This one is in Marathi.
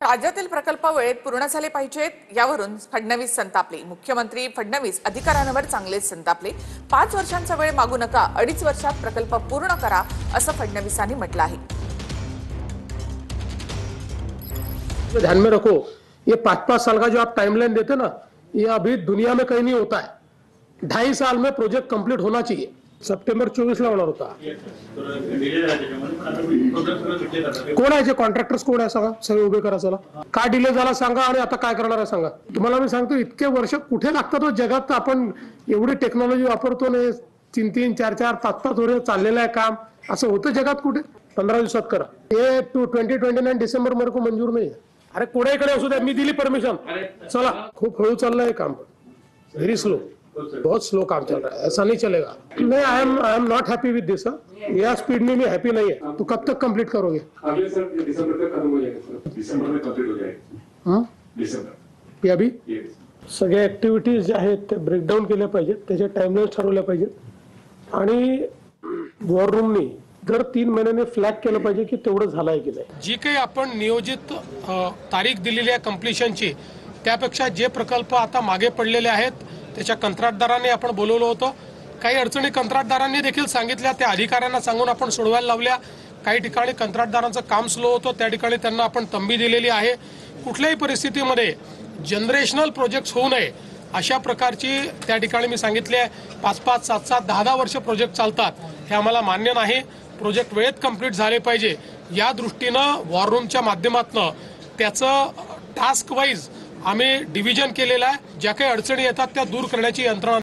राज्यातील प्रकल्प वेळेत पूर्ण झाले पाहिजेत यावरून फडणवीस संतापले। मुख्यमंत्री फडणवीस अधिकाऱ्यांवर चांगलेच संतापले। 5 वर्षांचा वेळ मागू नका, 2.5 वर्षात प्रकल्प पूर्ण करा असं फडणवीसांनी म्हटलं आहे। ध्यान में रखो, ये 5-5 साल का जो आप टाइमलाइन देते ना, ये अभी दुनिया में कहीं नहीं होता है। 2.5 साल में प्रोजेक्ट कंप्लीट होना चाहिए। सप्टेंबर 24 ला होणार होता। कोण आहे जे कॉन्ट्रॅक्टर्स कोण आहे सांगा, सगळे उभे करा चला। का डिले झाला सांगा आणि आता काय करणार आहे सांगा। तुम्हाला मी सांगतो इतके वर्ष कुठे लागतात जगात, आपण एवढी टेक्नॉलॉजी वापरतो ना, 3-3, 4-4, 5-5 वर्ष चाललेलं आहे काम, असं होतं जगात कुठे? 15 दिवसात करा। ये 2029 डिसेंबर मेरे को मंजूर नाही है। अरे कोणाकडे असू द्या, मी दिली परमिशन, चला। खूप हळू चाललंय काम, व्हेरी स्लो, बहुत स्लो काम चल रहा है, ऐसा नहीं चलेगा। नहीं, आई एम नॉट हैप्पी विद दिस। यह स्पीड में हैप्पी नहीं है। तो कब तक कंप्लीट करोगे? अगले सर दिसंबर तक खत्म हो जाएगा सर, दिसंबर में कंप्लीट हो जाएगा। हाँ, दिसंबर ये अभी सगळ्या ऍक्टिव्हिटीज ज्या आहेत ते ब्रेकडाऊन केल्या पाहिजेत, त्याचे टाइमलाईन ठरवल्या पाहिजेत आणि वॉर रूमनी दर 3 महिन्याने फ्लॅग केलं पाहिजे की तेवढं झालंय की नाही। जी काही आपण नियोजित तारीख दिलेली आहे कंप्लीशनची, त्यापेक्षा जे प्रकल्प आता मागे पडलेले आहेत त्याच्या कंत्राटदारांनी आपण बोलवलं होतं। काही अडचणी कंत्राटदारांनी देखील सांगितल्या, त्या अधिकाऱ्यांना सांगून आपण सोडवायला लावल्या। काही ठिकाणी कंत्राटदारांचं काम स्लो होतं, त्या ठिकाणी त्यांना आपण तंबी दिलेली आहे। कुठल्याही परिस्थितीमध्ये जनरेशनल प्रोजेक्ट्स होऊ नये अशा प्रकारची त्या ठिकाणी मी सांगितले आहे। 5-5, 7-7, 10-10 वर्ष प्रोजेक्ट चालतात, हे आम्हाला मान्य नाही। प्रोजेक्ट वेळेत कंप्लीट झाले पाहिजे, या दृष्टीनं वॉर रूमच्या माध्यमातून त्याचं टास्क वाईज आम्ही डिव्हिजन केलेलं आहे। ज्या काही अडचणी येतात त्या दूर करण्याची यंत्रणा